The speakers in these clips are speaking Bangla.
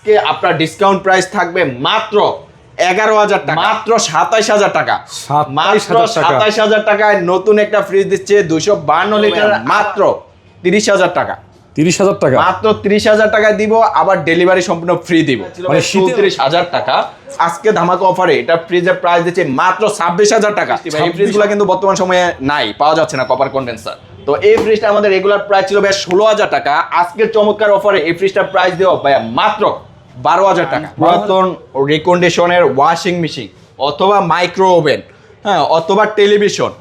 আজকে আপনার ডিসকাউন্ট প্রাইস থাকবে মাত্র 11,000 টাকা, মাত্র 27,000 টাকা, মাত্র 27,000 টাকায় নতুন একটা ফ্রিজ দিচ্ছে 252 লিটার মাত্র 30,000 টাকা। 30,000 টাকা মাত্র 30,000 টাকায় দিব, আবার ডেলিভারি সম্পূর্ণ ফ্রি দিব। মানে 37,000 টাকা আজকে ধামাকা অফারে এটা ফ্রিজের প্রাইস দিচ্ছে মাত্র 26,000 টাকা। এই ফ্রিজগুলো কিন্তু বর্তমান সময়ে নাই, পাওয়া যাচ্ছে না কপার কন্ডেন্সার। তো এই ফ্রিজটা আমাদের রেগুলার প্রাইস ছিল ভাই 16,000 টাকা, আজকের চমৎকার অফারে এই ফ্রিজটার প্রাইস দেওয়া ভাই মাত্র 12,000 টাকা। পুরাতন রিকন্ডিশনের ওয়াশিং মেশিন অথবা মাইক্রো ওভেন, হ্যাঁ, অথবা টেলিভিশন,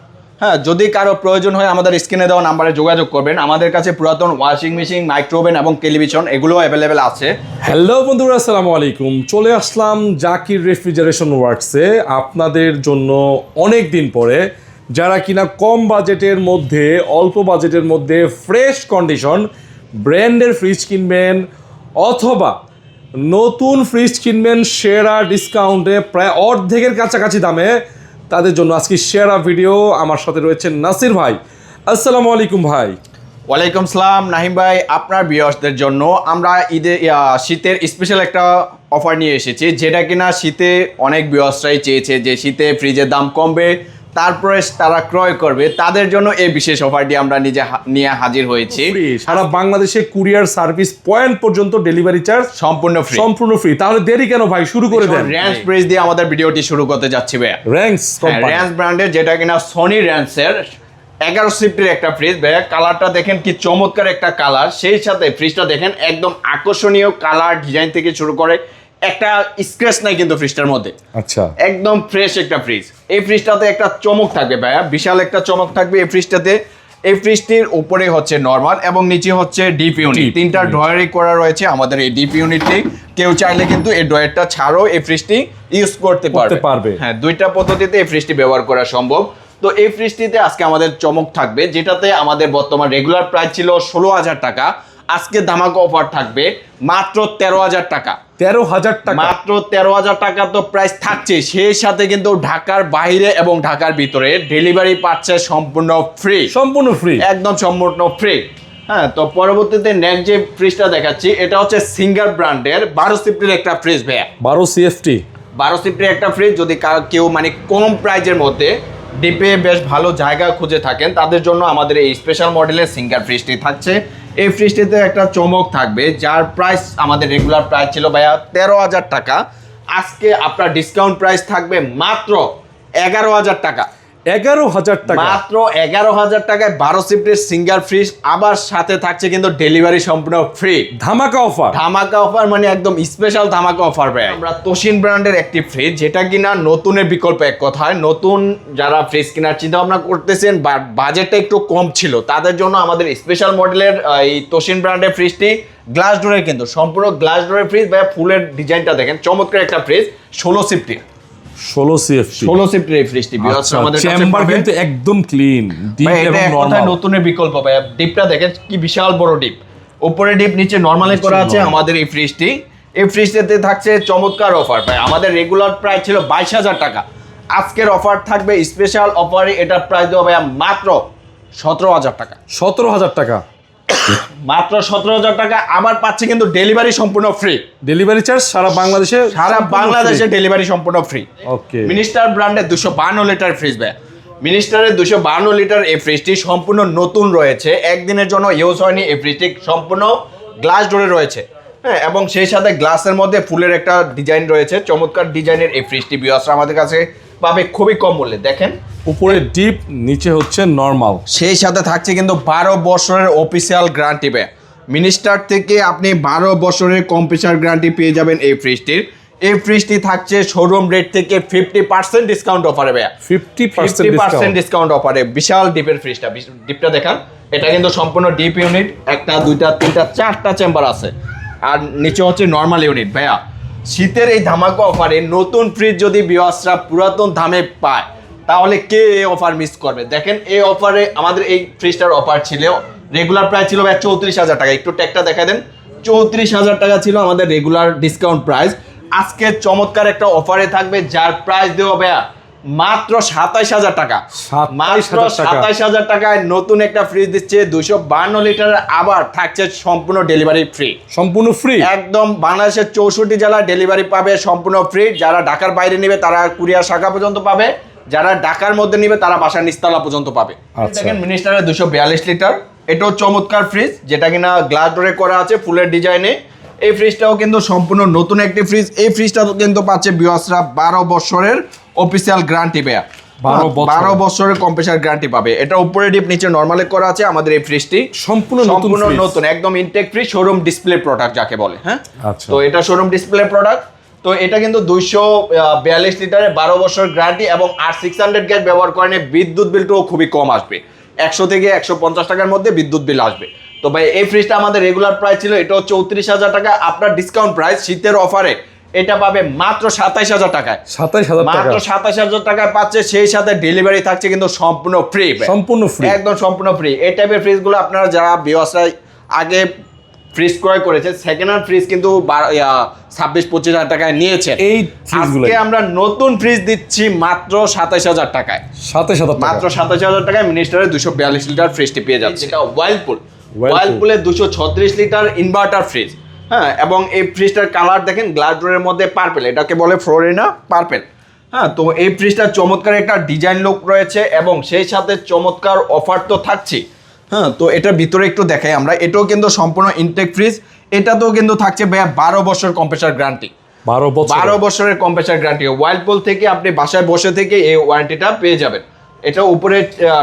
হ্যাঁ, যদি কারো প্রয়োজন হয় আমাদের স্ক্রিনে দেওয়া নাম্বারে যোগাযোগ করবেন। আমাদের কাছে পুরাতন ওয়াশিং মেশিন, মাইক্রো ওভেন এবং টেলিভিশন এগুলো অ্যাভেলেবেল আছে। হ্যালো বন্ধুরা, আসসালামু আলাইকুম। চলে আসলাম জাকির রেফ্রিজারেশন ওয়ার্কসে আপনাদের জন্য অনেক দিন পরে, যারা কিনা কম বাজেটের মধ্যে, অল্প বাজেটের মধ্যে ফ্রেশ কন্ডিশন ব্র্যান্ডের ফ্রিজ কিনবেন অথবা নতুন ফ্রিজ কিনবেন সেরা ডিসকাউন্টে, প্রায় অর্ধেকের কাছাকাছি দামে, তাদের জন্য আজকে সেরা ভিডিও। আমার সাথে রয়েছে নাসির ভাই। আসসালামু আলাইকুম ভাই। ওয়ালাইকুম সালাম নাহিম ভাই। আপনার ভিউয়ার্সদের জন্য আমরা শীতের স্পেশাল একটা অফার নিয়ে এসেছি, যেটা কিনা শীতে অনেক ভিউয়ার্সরাই চেয়েছে যে শীতে ফ্রিজের দাম কমবে, তারপরে তারা ক্রয় করবে, তাদের জন্য এই বিশেষ অফারটি আমরা নিয়ে হাজির হয়েছি। সারা বাংলাদেশে কুরিয়ার সার্ভিস পয়েন্ট পর্যন্ত ডেলিভারি চার্জ সম্পূর্ণ ফ্রি। তাহলে দেরি কেন ভাই, শুরু করে দেন। র্যান্স ফ্রিজ দিয়ে আমাদের ভিডিওটি শুরু করতে যাচ্ছি ভাই। র্যান্স ব্র্যান্ডের, যেটা কিনা সনি র্যান্সের 11 সিফটের একটা ফ্রিজ ভাই। কালারটা দেখেন কি চমৎকার একটা কালার, সেই সাথে ফ্রিজটা দেখেন একদম আকর্ষণীয় কালার, ডিজাইন থেকে শুরু করে একটা স্ক্র্যাচ নাই কিন্তু ফ্রিজটার মধ্যে। আচ্ছা, একদম ফ্রেশ একটা ফ্রিজ। এই ফ্রিজটাতে একটা চমক থাকবে ভাইয়া, বিশাল একটা চমক থাকবে এই ফ্রিজটাতে। এই ফ্রিজটির উপরে হচ্ছে নরমাল এবং নিচে হচ্ছে ডিপ ইউনিট, তিনটা ড্রয়ারই করা রয়েছে আমাদের এই ডিপ ইউনিটটি। কেউ চাইলে কিন্তু এই ড্রয়ারটা ছাড়াও এই ফ্রিজটি ইউজ করতে পারবে। হ্যাঁ, দুইটা পদ্ধতিতে এই ফ্রিজটি ব্যবহার করা সম্ভব। তো এই ফ্রিজটিতে আজকে আমাদের চমক থাকবে, যেটাতে আমাদের বর্তমান রেগুলার প্রাইস ছিল 16,000 টাকা, আজকে ধামাকা অফার থাকবে মাত্র 13,000 টাকা। 13,000 টাকা, মাত্র 13,000 টাকা তো প্রাইস থাকছে, সেই সাথে কিন্তু ঢাকার বাইরে এবং ঢাকার ভিতরে ডেলিভারি পাচ্ছে সম্পূর্ণ ফ্রি, একদম সম্পূর্ণ ফ্রি। হ্যাঁ, তো পরবর্তীতে নেক্সট যে ফ্রিজটা দেখাচ্ছি, এটা হচ্ছে সিঙ্গার ব্র্যান্ডের 12 সিফটের একটা ফ্রিজ ভাইয়া। 12 সিএফটি 12 সিফটের একটা ফ্রিজ। যদি কেউ মানে কম প্রাইজের মধ্যে ডিপে বেশ ভালো জায়গা খুঁজে থাকেন, তাদের জন্য আমাদের এই স্পেশাল মডেলের সিঙ্গার ফ্রিজটি থাকছে। এই ফ্রিজটিতে একটা চমক থাকবে, যার প্রাইস আমাদের রেগুলার প্রাইস ছিল ভাইয়া 13,000 টাকা, আজকে আপনার ডিসকাউন্ট প্রাইস থাকবে মাত্র 11,000 টাকা। 11,000 টাকা, মাত্র 11,000 টাকায় 12 সিফটের সিঙ্গার ফ্রিজ, আবার সাথে থাকছে কিন্তু ডেলিভারি সম্পূর্ণ ফ্রি। ধামাকা অফার, মানে একদম স্পেশাল ধামাকা অফার ভাই। আমরা তোশিন ব্র্যান্ডের একটি ফ্রিজ, যেটা কিনা নতুনের বিকল্প। এক কথায় নতুন যারা ফ্রিজ কেনার চিন্তা ভাবনা করতেছেন বা বাজেটটা একটু কম ছিল, তাদের জন্য আমাদের স্পেশাল মডেলের এই তোশিন ব্র্যান্ডের ফ্রিজটি গ্লাস ডোরের, কিন্তু সম্পূর্ণ গ্লাস ডোরের ফ্রিজ ভাই। ফুলের ডিজাইনটা দেখেন, চমৎকার একটা ফ্রিজ। 16 সিফটের এই ফ্রিজটি আমাদের চেম্বার কিন্তু একদম ক্লিন, ডিপ এবং নরমাল। নতুনের বিকল্প ভাই। ডিপটা দেখেন কি বিশাল বড় ডিপ, উপরে ডিপ, নিচে নরমালে করা আছে আমাদের এই ফ্রিজটি। এই ফ্রিজটিতে থাকছে চমৎকার অফার ভাই। আমাদের রেগুলার প্রাইস ছিল 22,000 টাকা, আজকের অফার থাকবে স্পেশাল অফারে এটার প্রাইস দেওয়া ভাই মাত্র 17,000 টাকা। 17,000 টাকা, মাত্র 17,000 টাকা। আবার পাচ্ছে কিন্তু ডেলিভারি সম্পূর্ণ ফ্রি। ডেলিভারি চার্জ সারা বাংলাদেশে ডেলিভারি সম্পূর্ণ ফ্রি। ওকে, মিনিস্টার ব্র্যান্ডের 252 লিটার ফ্রিজ ভাই। মিনিস্টারের 252 লিটার এই ফ্রিজটি সম্পূর্ণ নতুন রয়েছে, একদিনের জন্য ইউজ হয়নি। এই ফ্রিজটি সম্পূর্ণ গ্লাস ডোরে রয়েছে, হ্যাঁ, এবং সেই সাথে গ্লাসের মধ্যে ফুলের একটা ডিজাইন রয়েছে। চমৎকার ডিজাইনের এই ফ্রিজটি ভিউয়ার্সরা আমাদের কাছে পাবে খুবই কম মূল্যে। দেখেন উপরে ডিপ, নিচে হচ্ছে নরমাল। সেই সাথে থাকছে কিন্তু 12 বছরের অফিসিয়াল গ্যারান্টি ভাই। মিনিস্টার থেকে আপনি 12 বছরের কম্প্রেসার গ্যারান্টি পেয়ে যাবেন এই ফ্রিজটির। এই ফ্রিজটি থাকছে শোরুম রেট থেকে 50% ডিসকাউন্ট অফারে ভাইয়া। 50% ডিসকাউন্ট অফারে বিশাল ডিপের ফ্রিজটা। ডিপটা দেখান, এটা কিন্তু সম্পূর্ণ ডিপ ইউনিট, একটা দুইটা তিনটা চারটা চেম্বার আছে, আর নিচে হচ্ছে নরমাল ইউনিট ভাইয়া। শীতের এই ধামাকা অফারে নতুন ফ্রিজ যদি ভিউয়ার্সরা পুরাতন দামে পায়, তাহলে কে এই অফার মিস করবে? দেখেন এই অফারে আমাদের এই ফ্রিজটার অফার ছিল, রেগুলার প্রাইস ছিল ভাই 34,000 টাকা। একটু ট্যাগটা দেখা দেন, 34,000 টাকা ছিল আমাদের রেগুলার ডিসকাউন্ট প্রাইস। আজকে চমৎকার একটা অফারে থাকবে, যার প্রাইস দেওয়া ভাইয়া মাত্র 27,000 টাকা। 27,000 টাকায় নতুন একটা ফ্রিজ দিচ্ছে 252 লিটারের, আবার থাকছে সম্পূর্ণ ডেলিভারি ফ্রি। সম্পূর্ণ ফ্রি, একদম বাংলাদেশের 64 জেলায় ডেলিভারি পাবে সম্পূর্ণ ফ্রি। যারা ঢাকার বাইরে নেবে তারা কুরিয়ার শাখা পর্যন্ত পাবে, যারা ঢাকার মধ্যে নেবে তারা বাসার নিচতলা পর্যন্ত পাবে। আচ্ছা। দেখেন মিনিস্টারের 242 লিটার, এটাও চমৎকার ফ্রিজ, যেটা কিনা গ্লাস ডোরে করা আছে ফুলের ডিজাইনে। এই ফ্রিজটাও কিন্তু সম্পূর্ণ নতুন একটি ফ্রিজ। এই ফ্রিজটা কিন্তু পাচ্ছে ভিউয়ার্সরা 12 বছরের অফিসিয়াল গ্যারান্টি ভাইয়া। 12 বছরের কম্প্রেসার গ্যারান্টি পাবে। এটা উপরে ডিপ নিচে নরমালে করা আছে আমাদের এই ফ্রিজটি। সম্পূর্ণ নতুন একদম intact free, showroom display product যাকে বলে। হ্যাঁ, আচ্ছা। তো এটা শোরুম ডিসপ্লে প্রোডাক্ট। তো এটা কিন্তু 242 লিটারে 12 বছর গ্যারান্টি, এবং আর 600 গ্যাস ব্যবহার করেন বিদ্যুৎ বিলটাও খুবই কম আসবে, 100 থেকে 150 টাকার মধ্যে বিদ্যুৎ বিল আসবে। তো ভাই এই ফ্রিজটা আমাদের রেগুলার প্রাইস ছিল এটা 34,000 টাকা, আপনার ডিসকাউন্ট প্রাইস শীতের অফারে এটা পাবে মাত্র 27,000 টাকায়। 27,000 টাকা, মাত্র 27,000 টাকায় পাচ্ছে, সেই সাথে ডেলিভারি থাকছে কিন্তু সম্পূর্ণ ফ্রি। সম্পূর্ণ ফ্রি, একদম সম্পূর্ণ ফ্রি। এই টাইপের ফ্রিজগুলো আপনারা যারা ভিউয়ার্সরা আগে ফ্রিজ ক্রয় করেছে, সেকেন্ড হ্যান্ড ফ্রিজ কিন্তু 26-25,000 টাকায় নিয়েছেন। এই ফ্রিজগুলো আজকে আমরা নতুন ফ্রিজ দিচ্ছি মাত্র 27,000 টাকায়। 27,000 টাকা, মাত্র 27,000 টাকায় মিনিস্টারের 242 লিটার ফ্রিজটি পেয়ে যাচ্ছে। এটা ওয়ার্লপুলের 236 লিটার ইনভার্টার ফ্রিজ। হ্যাঁ, এবং এই ফ্রিজটার কালার দেখেন গ্লাস ডোরের মধ্যে পার্পেল, এটাকে বলে ফ্লোরিনা পার্পেল। হ্যাঁ, তো এই ফ্রিজটার চমৎকার একটা ডিজাইন লুক রয়েছে, এবং সেই সাথে চমৎকার অফার তো থাকছে। হ্যাঁ, তো এটার ভিতরে একটু দেখাই আমরা। এটাও কিন্তু সম্পূর্ণ ইনটেক ফ্রিজ। এটাতেও কিন্তু থাকছে ভাইয়া 12 বছর কম্প্রেসার গ্যারান্টি। 12 বছরের কম্প্রেসার গ্যারান্টি। ওয়ার্লপুল থেকে আপনি বাসায় বসে থেকে এই ওয়ারেন্টিটা পেয়ে যাবেন। এটা উপরে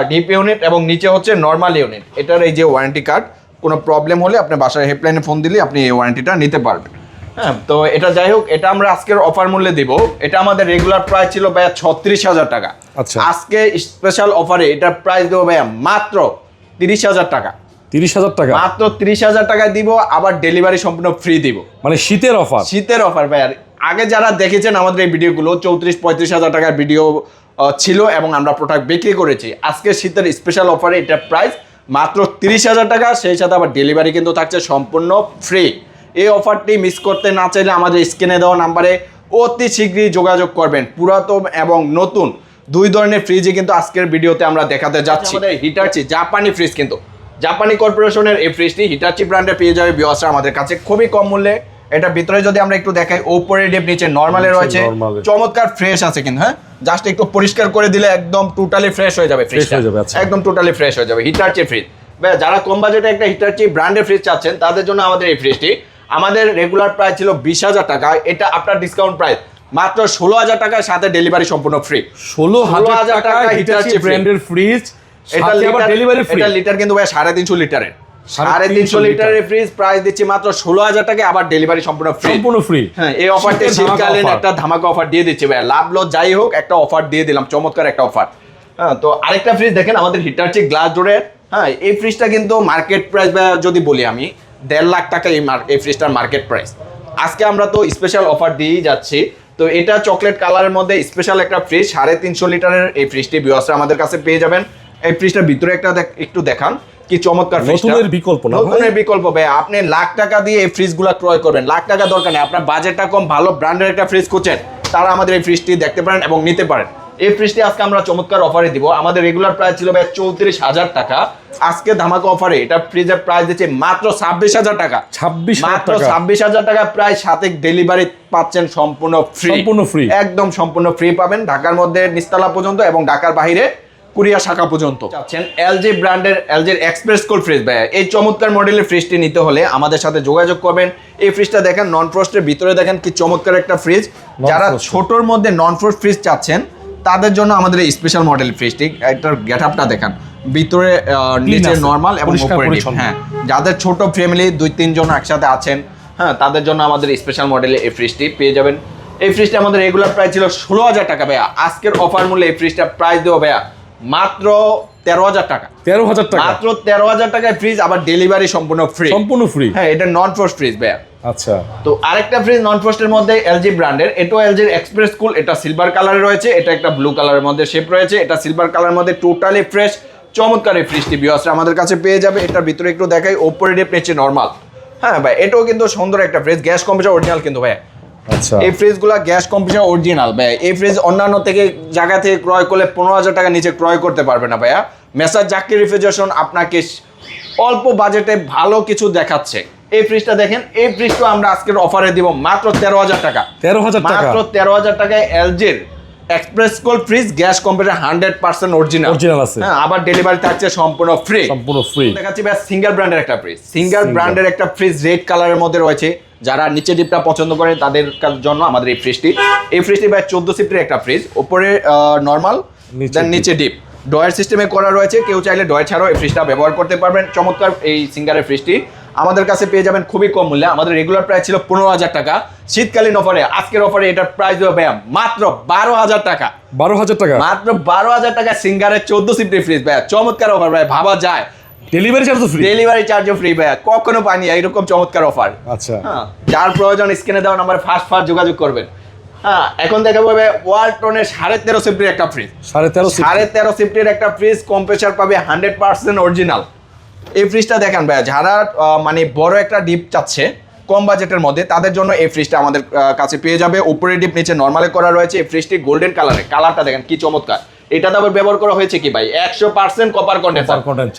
ডিপ ইউনিট এবং নিচে হচ্ছে নর্মাল ইউনিট। এটার এই যে ওয়ারেন্টি কার্ড, কোনো প্রবলেম হলে আপনি বাসায় হেল্পলাইনে ফোন দিলে আপনি এই ওয়ারেন্টিটা নিতে পারবেন। হ্যাঁ, তো এটা যাই হোক, এটা আমরা আজকের অফার মূল্যে দিব। এটা আমাদের রেগুলার প্রাইস ছিল ভাইয়া 36,000 টাকা। আচ্ছা, আজকে স্পেশাল অফারে এটার প্রাইস দেবো ভাইয়া মাত্র 30,000 টাকা। 30,000 টাকা, মাত্র 30,000 টাকায় দিব, আবার ডেলিভারি সম্পূর্ণ ফ্রি দিব। মানে শীতের অফার, শীতের অফার ভাইয়া। আগে যারা দেখেছেন আমাদের এই ভিডিওগুলো 34-35,000 টাকার ভিডিও ছিল, এবং আমরা প্রোডাক্ট বিক্রি করেছি। আজকে শীতের স্পেশাল অফারে এটার প্রাইস মাত্র 30,000 টাকা, সেই সাথে আবার ডেলিভারি কিন্তু থাকছে সম্পূর্ণ ফ্রি। এই অফারটি মিস করতে না চাইলে আমাদের স্ক্রিনে দেওয়া নাম্বারে অতি শীঘ্রই যোগাযোগ করবেন। পুরাতন এবং নতুন দুই ধরনের ফ্রিজই কিন্তু আজকের ভিডিওতে আমরা দেখাতে যাচ্ছি। আমাদের হিটাচি জাপানি ফ্রিজ, কিন্তু জাপানি কর্পোরেশনের এই ফ্রিজটি হিটাচি ব্র্যান্ডে পেয়ে যাবে ভিউয়ার্সরা আমাদের কাছে খুবই কম মূল্যে। এটা ভিতরে যদি আমরা একটু দেখাই, উপরে ডিপ নিচে নরমালে রয়েছে, চমৎকার ফ্রেশ আছে কিন্তু। হ্যাঁ, জাস্ট একটু পরিষ্কার করে দিলে একদম টোটালি ফ্রেশ হয়ে যাবে ফ্রিজটা। একদম টোটালি ফ্রেশ হয়ে যাবে হিটাচি ফ্রিজ। যারা কম বাজেটে একটা হিটাচি ব্র্যান্ডের ফ্রিজ চাচ্ছেন তাদের জন্য আমাদের এই ফ্রিজটি। আমাদের রেগুলার প্রাইস ছিল 20,000 টাকা, এটা আপনার ডিসকাউন্ট প্রাইস মাত্র 16,000 টাকার সাথে ডেলিভারি সম্পূর্ণ ফ্রি। 16,000 টাকা হিটাচি ব্র্যান্ডের ফ্রিজ, এটা ডেলিভারি ফ্রি। এটা লিটার কিন্তু ভাই 350 লিটারের, 350 লিটারের ফ্রিজ প্রাইস দিচ্ছি মাত্র 16,000 টাকা, আবার ডেলিভারি সম্পূর্ণ ফ্রি। হ্যাঁ, এই অফারটি শীতকালীন একটা ধামাকা অফার দিয়ে দিচ্ছি ভাই। লাভ লস যাই হোক, একটা অফার দিয়ে দিলাম, চমৎকার একটা অফার। হ্যাঁ, তো আরেকটা ফ্রিজ দেখেন আমাদের হিটাচি গ্লাস ডোরের। হ্যাঁ, এই ফ্রিজটা কিন্তু মার্কেট প্রাইস যদি বলি আমি 1.5 লাখ টাকা এই ফ্রিজটার মার্কেট প্রাইস। আজকে আমরা তো স্পেশাল অফার দিয়েই যাচ্ছি। তো এটা চকলেট কালারের মধ্যে স্পেশাল একটা ফ্রিজ, 350 লিটারের এই ফ্রিজটি ভিউয়ার্সরা আমাদের কাছে পেয়ে যাবেন। এই ফ্রিজটার ভিতরে একটু দেখান, কি চমৎকার ফ্রিজটা। নতুনের বিকল্প না, নতুনের বিকল্প ভাই। আপনি লাখ টাকা দিয়ে এই ফ্রিজগুলো ক্রয় করবেন, লাখ টাকা দরকার নেই। আপনার বাজেটটা কম, ভালো ব্র্যান্ডের একটা ফ্রিজ খুঁজছেন, তারা আমাদের এই ফ্রিজটি দেখতে পারেন এবং নিতে পারেন। এই ফ্রিজটি আজকে আমরা চমৎকার অফারে দিব। আমাদের রেগুলার প্রাইস ছিল ভাই 34,000 টাকা, আজকে ধামাকা অফারে এটা ফ্রিজের প্রাইস দিচ্ছে মাত্র 26,000 টাকা। 26,000 টাকা প্রায়, সাথে ডেলিভারি পাচ্ছেন সম্পূর্ণ ফ্রি। একদম সম্পূর্ণ ফ্রি পাবেন, ঢাকার মধ্যে নিচতলা পর্যন্ত এবং ঢাকার বাইরে কুরিয়ার শাখা পর্যন্ত। চাচ্ছেন এলজি ব্র্যান্ডের এলজির এক্সপ্রেস কুল ফ্রিজ ভাই, এই চমৎকার মডেলের ফ্রিজটি নিতে হলে আমাদের সাথে যোগাযোগ করবেন। এই ফ্রিজটা দেখেন নন ফ্রস্টের, ভিতরে দেখেন কি চমৎকার একটা ফ্রিজ। যারা ছোটর মধ্যে নন ফ্রস্ট ফ্রিজ চাচ্ছেন তাদের জন্য আমাদের এই স্পেশাল মডেল ফ্রিজটি। এটার গেটআপটা দেখান, ভিতরে নিচে নরমাল এবং উপরে ডিপ। হ্যাঁ, যাদের ছোট ফ্যামিলি 2-3 জন একসাথে আছেন, হ্যাঁ, তাদের জন্য আমাদের স্পেশাল মডেলে এই ফ্রিজটি পেয়ে যাবেন। এই ফ্রিজটা আমাদের রেগুলার প্রাইস ছিল 16,000 টাকা ভাইয়া। আজকের অফার মূল্যে এই ফ্রিজটা প্রাইস দেবো ভাইয়া মাত্র 13,000 টাকা। 13,000 টাকা, মাত্র 13,000 টাকায় ফ্রিজ, আবার ডেলিভারি সম্পূর্ণ ফ্রি। হ্যাঁ, এটা নন ফ্রস্ট ফ্রিজ ভাইয়া। আচ্ছা, তো আরেকটা ফ্রিজ নন ফ্রস্টের মধ্যে এলজি ব্র্যান্ডের, এটাও এলজির এক্সপ্রেস কুল। এটা সিলভার কালারে রয়েছে, এটা একটা ব্লু কালারের মধ্যে শেপ রয়েছে, এটা সিলভার কালারের মধ্যে টোটালি ফ্রেশ চমৎকার এই ফ্রিজটি ভিউয়ার্সরা আমাদের কাছে পেয়ে যাবে। এটার ভিতরে একটু দেখাই, উপরে ডিপ নিচে নরমাল। হ্যাঁ ভাই, এটাও কিন্তু সুন্দর একটা ফ্রিজ, গ্যাস কম্প্রেসার অরিজিনাল কিন্তু ভাই। আচ্ছা এই ফ্রিজগুলো গ্যাস কম্প্রেসার অরিজিনাল ভাইয়া। এই ফ্রিজ অন্যান্য থেকে জায়গা থেকে ক্রয় করলে 15,000 টাকা নিচে ক্রয় করতে পারবে না ভাইয়া। মেসার জাকির রেফ্রিজারেশন আপনাকে অল্প বাজেটে ভালো কিছু দেখাচ্ছে। এই ফ্রিজটা দেখেন, এই ফ্রিজটা আমরা আজকের অফারে দিব মাত্র 13,000 টাকা। 13,000 টাকা মাত্র 13,000 টাকায় এলজির express cold fridge gas compressor 100% original আছে। হ্যাঁ, আবার ডেলিভারি থাকছে সম্পূর্ণ ফ্রি। দেখাচ্ছি ভাই সিঙ্গেল ব্র্যান্ডের একটা ফ্রিজ। সিঙ্গেল ব্র্যান্ডের একটা ফ্রিজ রেড কালারের মধ্যে রয়েছে। যারা নিচে ডিপটা পছন্দ করেন তাদের জন্য আমাদের এই ফ্রিজটি। এই ফ্রিজটি ভাই 14 সিফটের একটা ফ্রিজ, উপরে নরমাল দেন নিচে ডিপ ডয়ার সিস্টেমে করা রয়েছে। কেউ চাইলে ডয়ার ছাড়াও এই ফ্রিজটা ব্যবহার করতে পারবেন। চমৎকার এই সিঙ্গারের ফ্রিজটি আমাদের কাছে পেয়ে যাবেন খুবই কম মূল্যে। আমাদের রেগুলার প্রাইস ছিল 15,000 টাকা। শীতকালীন অফারে আজকের অফারে এটার প্রাইস দেবো ভাইয়া মাত্র 12,000 টাকা। 12,000 টাকা মাত্র 12,000 টাকা সিঙ্গারের 14 সিফটের ফ্রিজ ভাইয়া। চমৎকার অফার ভাই, ভাবা যায়। ডেলিভারি চার্জ ফ্রি, ডেলিভারি চার্জও ফ্রি ভাইয়া। কখনো পাইনি এইরকম চমৎকার অফার। আচ্ছা হ্যাঁ, যার প্রয়োজন স্ক্রিনে দেওয়া নাম্বারে ফার্স্ট যোগাযোগ করবেন। হ্যাঁ, এখন দেখাবো ভাই ওয়ালটনের 13.5 সিফটের একটা ফ্রিজ। 13.5 সিফটের একটা ফ্রিজ, কম্প্রেসার পাবে 100% অরিজিনাল। এই ফ্রিজটা দেখেন ভাইয়া, যারা মানে বড় একটা ডিপ চাচ্ছে কম বাজেটের মধ্যে তাদের জন্য এই ফ্রিজটা আমাদের কাছে পেয়ে যাবে। উপরে ডিপ নিচে নরমালে করা রয়েছে। এই ফ্রিজটি গোল্ডেন কালারে, কালারটা দেখেন কি চমৎকার। এটাতে আবার ব্যবহার করা হয়েছে কি ভাই 100% কপার কন্ডেন্সার।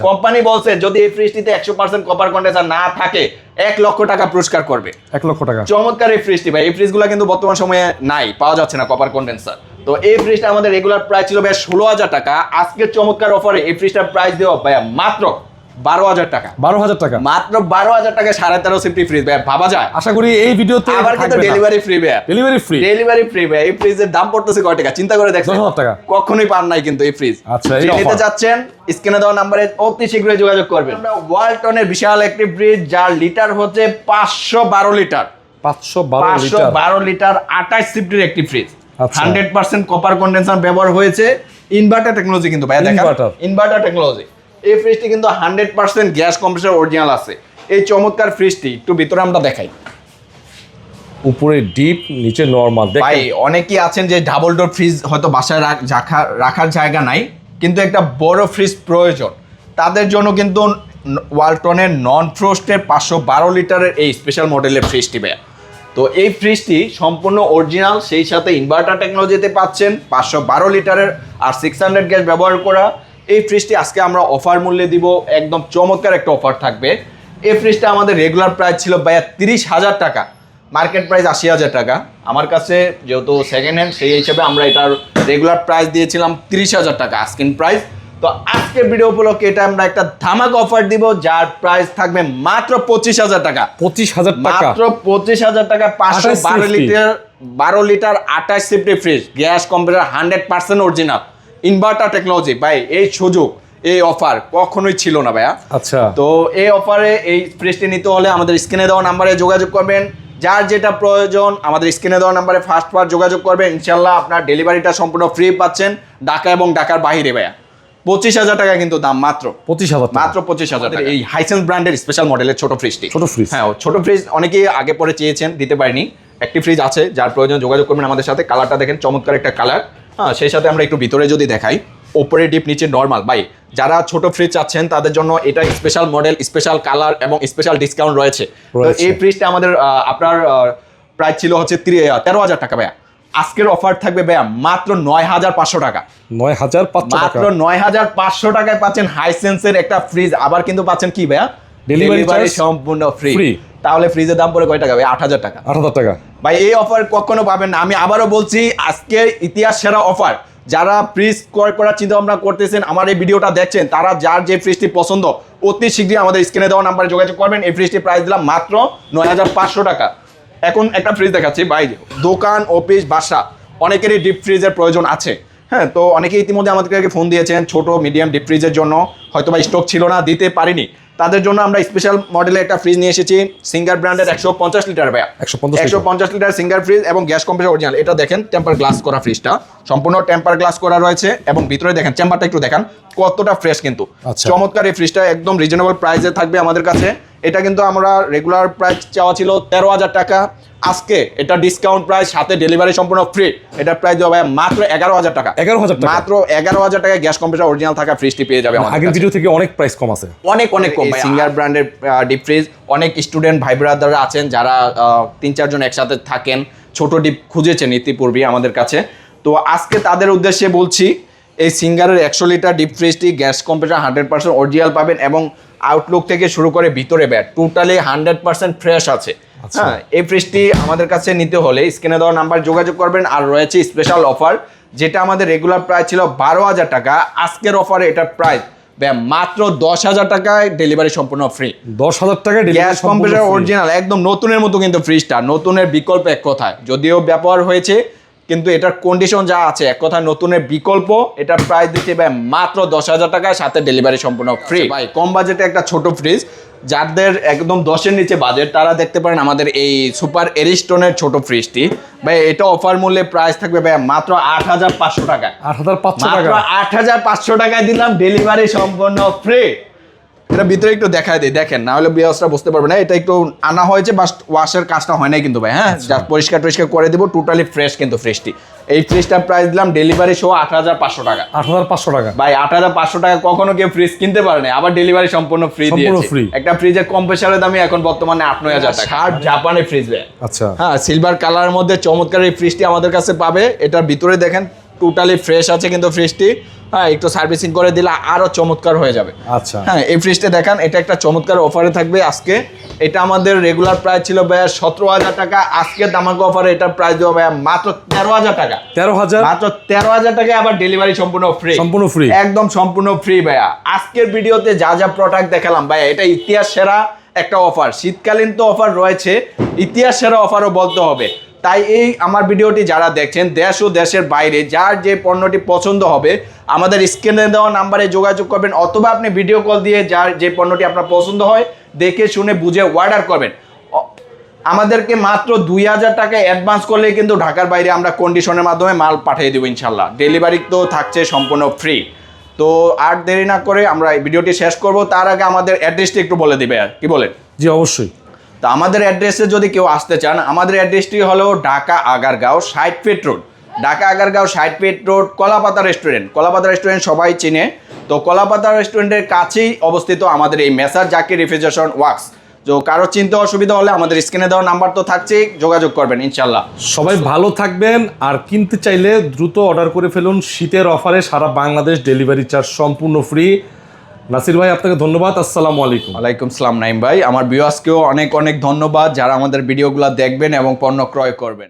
কোম্পানি বলছে যদি এই ফ্রিজটিতে 100% কপার কন্ডেন্সার না থাকে 1 লক্ষ টাকা পুরস্কার করবে। 1 লক্ষ টাকা। চমৎকার এই ফ্রিজটি ভাই। এই ফ্রিজগুলো কিন্তু বর্তমান সময়ে নাই, পাওয়া যাচ্ছে না কপার কন্ডেন্সার। তো এই ফ্রিজটা আমাদের রেগুলার প্রাইস ছিল ভাই 16,000 টাকা। আজকের চমৎকার অফারে এই ফ্রিজটার প্রাইস দেওয়া ভাই মাত্র 12,000 টাকা। 12,000 টাকা, মাত্র 12,000 টাকা 13.5 সিফটি ফ্রিজ ভাই, ভাবা যায়। আশা করি এই ভিডিওতে আবার কিন্তু ডেলিভারি ফ্রি ভাই। ডেলিভারি ফ্রি, ডেলিভারি ফ্রি ভাই। এই ফ্রিজের দাম পড়তেছে কয় টাকা চিন্তা করে দেখছেন? 10,000 টাকা। কখনোই পান নাই কিন্তু এই ফ্রিজ। আচ্ছা, এই নিতে যাচ্ছেন স্ক্রিনে দেওয়া নম্বরে অতি শীঘ্রই যোগাযোগ করবেন। আমরা ওয়ালটনের বিশাল একটি ফ্রিজ, যার লিটার হচ্ছে 512 লিটার। 512 লিটার 28 সিফটির একটি ফ্রিজ। আচ্ছা। 100% কপার কন্ডেন্সার ব্যবহার হয়েছে। ইনভার্টার টেকনোলজি কিন্তু ভাই, দেখেন ইনভার্টার টেকনোলজি। এই ফ্রিজটি কিন্তু 100% গ্যাস কম্প্রেসার অরিজিনাল আছে। এই চমৎকার ফ্রিজটি একটু ভিতরে আমরা দেখাই। উপরে ডিপ নিচে নরমাল। ভাই অনেকেই আছেন যে ডাবল ডোর ফ্রিজ হয়তো বাসায় রাখার জায়গা নাই, কিন্তু একটা বড় ফ্রিজ প্রয়োজন। তাদের জন্য কিন্তু ওয়ালটনের নন ফ্রোস্টের 512 লিটারের এই স্পেশাল মডেলের ফ্রিজটি ভাই। তো এই ফ্রিজটি সম্পূর্ণ অরিজিনাল, সেই সাথে ইনভার্টার টেকনোলজিতে পাচ্ছেন। 512 লিটারের আর 600 গ্যাস ব্যবহার করা এই ফ্রিজটি আজকে আমরা অফার মূল্যে দিব। একদম চমৎকার একটা অফার থাকবে। এই ফ্রিজটা আমাদের রেগুলার প্রাইস ছিল ভাইয়া 30,000 টাকা, মার্কেট প্রাইস 80,000 টাকা। আমার কাছে যেহেতু সেকেন্ড হ্যান্ড, সেই হিসেবে আমরা এটার রেগুলার প্রাইস দিয়েছিলাম 30,000 টাকা আস্কিং প্রাইস। তো আজকের ভিডিও উপলক্ষে এটা আমরা একটা ধামাকা অফার দিব, যার প্রাইস থাকবে মাত্র 25,000 টাকা। 25,000 টাকা, মাত্র 25,000 টাকা। 512 litre 28 সিফটি fridge, gas compressor 100% original, inverter technology. ভাই এই সুযোগ, এই অফার কখনোই ছিল না ভাইয়া। আচ্ছা, তো এই অফারে এই ফ্রিজটি নিতে হলে আমাদের স্ক্রিনে দেওয়া নাম্বারে যোগাযোগ করবেন। যার যেটা প্রয়োজন আমাদের স্ক্রিনে দেওয়া নাম্বারে ফার্স্ট যোগাযোগ করবেন। ইনশাল্লাহ আপনার ডেলিভারিটা সম্পূর্ণ ফ্রি পাচ্ছেন, ঢাকা এবং ঢাকার বাইরে ভাইয়া। 25,000 টাকা কিন্তু দাম, মাত্র 25,000, মাত্র 25,000 টাকা। এই হাইসেন্স ব্র্যান্ডের স্পেশাল মডেলের ছোট ফ্রিজটি। হ্যাঁ, ছোট ফ্রিজ অনেকেই আগে পরে চেয়েছেন, দিতে পারিনি। একটি ফ্রিজ আছে, যার প্রয়োজন যোগাযোগ করবেন আমাদের সাথে। কালারটা দেখেন চমৎকার একটা কালার। হ্যাঁ, সেই সাথে আমরা একটু ভিতরে যদি দেখাই, ওপরে ডিপ নিচে নরমাল। ভাই যারা ছোট ফ্রিজ চাচ্ছেন তাদের জন্য এটা স্পেশাল মডেল, স্পেশাল কালার এবং স্পেশাল ডিসকাউন্ট রয়েছে। তো এই ফ্রিজটা আমাদের আপনার প্রাইস ছিল হচ্ছে 13,000 টাকা ভাইয়া। আজকের অফার থাকবে ভাইয়া মাত্র 9,500 টাকা। 9,500 টাকা, মাত্র 9,500 টাকায় পাচ্ছেন হাইসেন্সের একটা ফ্রিজ। আবার কিন্তু পাচ্ছেন কি ভাইয়া, ডেলিভারি সম্পূর্ণ ফ্রি। তাহলে ফ্রিজের দাম পড়ে কয় টাকা ভাই? 8,000 টাকা। 8,000 টাকা ভাই এই অফার কখনো পাবেন না। আমি আবারও বলছি, আজকের ইতিহাস সেরা অফার। যারা ফ্রিজ ক্রয় করার চিন্তা ভাবনা করতেছেন, আমার এই ভিডিওটা দেখছেন, তারা যার যে ফ্রিজটি পছন্দ অতি শীঘ্রই আমাদের স্ক্রিনে দেওয়া নাম্বারে যোগাযোগ করবেন। এই ফ্রিজটির প্রাইস দিলাম মাত্র 9,500 টাকা। এখন একটা ফ্রিজ দেখাচ্ছি ভাই। দোকান, অফিস, বাসা অনেকেরই ডিপ ফ্রিজের প্রয়োজন আছে। হ্যাঁ, তো অনেকেই ইতিমধ্যে আমাদেরকে ফোন দিয়েছেন ছোট মিডিয়াম ডিপ ফ্রিজের জন্য, হয়তো বা স্টক ছিল না, দিতে পারিনি। তাদের জন্য আমরা স্পেশাল মডেলের একটা ফ্রিজ নিয়ে এসেছি, সিঙ্গার ব্র্যান্ডের 150 লিটার ভাইয়া। 150 লিটার সিঙ্গার ফ্রিজ এবং গ্যাস কম্প্রেসার অরিজিনাল। এটা দেখেন টেম্পার গ্লাস করা ফ্রিজটা, সম্পূর্ণ টেম্পার গ্লাস করা রয়েছে। এবং ভিতরে দেখেন চেম্বারটা একটু দেখেন কতটা ফ্রেশ কিন্তু। চমৎকার এই ফ্রিজটা একদম রিজনেবল প্রাইসে থাকবে আমাদের কাছে। এটা কিন্তু আমরা রেগুলার প্রাইস চাওয়া ছিল 13,000 টাকা। আজকে এটা ডিসকাউন্ট প্রাইস, সাথে ডেলিভারি সম্পূর্ণ ফ্রি। এটা প্রাইস দেওয়া ভাই মাত্র 11,000 টাকা। 11,000 টাকা, মাত্র 11,000 টাকায় গ্যাস কম্প্রেসার অরিজিনাল থাকা ফ্রিজটি পেয়ে যাবে আমাদের। আগের ভিডিও থেকে অনেক প্রাইস কম আছে, অনেক কম। সিঙ্গার ব্র্যান্ডের ডিপ ফ্রিজ। অনেক স্টুডেন্ট ভাই ব্রাদাররা আছেন যারা 3-4 জন একসাথে থাকেন, ছোট ডিপ খুঁজেছেন ইতিপূর্বে আমাদের কাছে। তো আজকে তাদের উদ্দেশ্যে বলছি, এই সিঙ্গারের 100 লিটার ডিপ ফ্রিজটি গ্যাস কম্প্রেসার 100% অরিজিনাল পাবেন এবং আউটলুক থেকে শুরু করে ভিতরে ব্যাট টোটালি 100% ফ্রেশ আছে। হ্যাঁ, এই ফ্রিজটি আমাদের কাছে নিতে হলে স্ক্রিনে দেওয়া নাম্বার যোগাযোগ করবেন। আর রয়েছে স্পেশাল অফার, যেটা আমাদের রেগুলার প্রাইস ছিল 12,000 টাকা, আজকের অফারে এটার প্রাইস মাত্র 10,000 টাকায় ডেলিভারি সম্পূর্ণ ফ্রি। 10,000 টাকায় গ্যাস কম্প্রেসার অরিজিনাল একদম নতুনের মতো, কিন্তু ফ্রিজটা নতুনের বিকল্প এক কথায়, যদিও ব্যবহার হয়েছে কিন্তু এটার কন্ডিশন যা আছে এক কথায় নতুনের বিকল্প। এটার প্রাইস দিচ্ছে ভাই মাত্র 10,000 টাকায়, সাথে ডেলিভারি সম্পূর্ণ ফ্রি। ভাই কম বাজেটে একটা ছোট ফ্রিজ, যাদের একদম 10-এর নিচে বাজেট তারা দেখতে পারেন আমাদের এই সুপার এরিস্টোনের ছোট ফ্রিজটি। ভাই এটা অফার মূল্যে প্রাইস থাকবে ভাই মাত্র 8,500 টাকায়। 8,500 মাত্র টাকা 8,500 টাকায় দিলাম, ডেলিভারি সম্পূর্ণ ফ্রি। এটা ভিতরে একটু দেখায় দিই, দেখেন, না হলে বিয়াসরা বুঝতে পারবে না। এটা একটু আনা হয়েছে, বাস ওয়াশের কাজটা হয় নাই কিন্তু ভাই। হ্যাঁ, জাস্ট পরিষ্কার করে দিব, টোটালি ফ্রেশ কিন্তু ফ্রিজটি। এই ফ্রিজটার প্রাইস দিলাম ডেলিভারি সহ 8,500 টাকা। 8,500 টাকা ভাই 8,500 টাকা কখনো কেউ ফ্রিজ কিনতে পারে না, আবার ডেলিভারি সম্পূর্ণ ফ্রি দিয়েছে। একটা ফ্রিজের কম্প্রেসারের দামই এখন বর্তমানে 8,900 টাকা। আর জাপানি ফ্রিজ ভাই, আচ্ছা, হ্যাঁ, সিলভার কালারের মধ্যে চমৎকার এই ফ্রিজটি আমাদের কাছে পাবে। এটার ভিতরে দেখেন টোটালি ফ্রেশ আছে কিন্তু ফ্রিজটি। হ্যাঁ, একটু সার্ভিসিং করে দিলে আরো চমৎকার হয়ে যাবে। আচ্ছা, হ্যাঁ, এই ফ্রিজটা দেখেন, এটা একটা চমৎকার অফারে থাকবে আজকে। এটা আমাদের রেগুলার প্রাইস ছিল ভাইয়া 17,000 টাকা, আজকে দামাকা অফারে এটার প্রাইস দেবো ভাইয়া মাত্র 13,000 টাকা। 13,000 মাত্র 13,000 টাকায়, আবার ডেলিভারি সম্পূর্ণ ফ্রি। সম্পূর্ণ ফ্রি, একদম সম্পূর্ণ ফ্রি ভাইয়া। আজকের ভিডিওতে যা যা প্রোডাক্ট দেখালাম ভাইয়া, এটা ইতিহাস সেরা একটা অফার। শীতকালীন তো অফার রয়েছে, ইতিহাস সেরা অফারও বলতে হবে। তাই এই আমার ভিডিওটি যারা দেখছেন দেশ ও দেশের বাইরে, যার যে পণ্যটি পছন্দ হবে আমাদের স্ক্রিনে দেওয়া নাম্বারে যোগাযোগ করবেন, অথবা আপনি ভিডিও কল দিয়ে যার যে পণ্যটি আপনার পছন্দ হয় দেখে শুনে বুঝে অর্ডার করবেন। আমাদেরকে মাত্র 2,000 টাকা অ্যাডভান্স করলে কিন্তু ঢাকার বাইরে আমরা কন্ডিশনের মাধ্যমে মাল পাঠিয়ে দেবো ইনশাল্লাহ। ডেলিভারি তো থাকছে সম্পূর্ণ ফ্রি। তো আর দেরি না করে আমরা এই ভিডিওটি শেষ করব, তার আগে আমাদের অ্যাড্রেসটি একটু বলে দিবে, কি বলেন? জি অবশ্যই। তো আমাদের অ্যাড্রেসে যদি কেউ আসতে চান, আমাদের অ্যাড্রেসটি হলো Dhaka Agargaon 60 feet road. Dhaka Agargaon 60 feet road, Kalapata restaurant. Kalapata restaurant সবাই চিনে। তো কলাপাতা রেস্টুরেন্টের কাছেই অবস্থিত আমাদের এই মেসার জাকির রেফ্রিজারেশন ওয়ার্কস। তো কারো চিন্তা অসুবিধা হলে আমাদের স্ক্রিনে দেওয়া নাম্বার তো থাকছেই, যোগাযোগ করবেন ইনশাল্লাহ। সবাই ভালো থাকবেন, আর কিনতে চাইলে দ্রুত অর্ডার করে ফেলুন। শীতের অফারে সারা বাংলাদেশ ডেলিভারি চার্জ সম্পূর্ণ ফ্রি। নাসির ভাই আপনাকে ধন্যবাদ। আসসালামু আলাইকুম। ওয়ালাইকুম সালাম নাইম ভাই। আমার ভিউয়ার্সকেও অনেক অনেক ধন্যবাদ যারা আমাদের ভিডিওগুলো দেখবেন এবং পণ্য ক্রয় করবেন।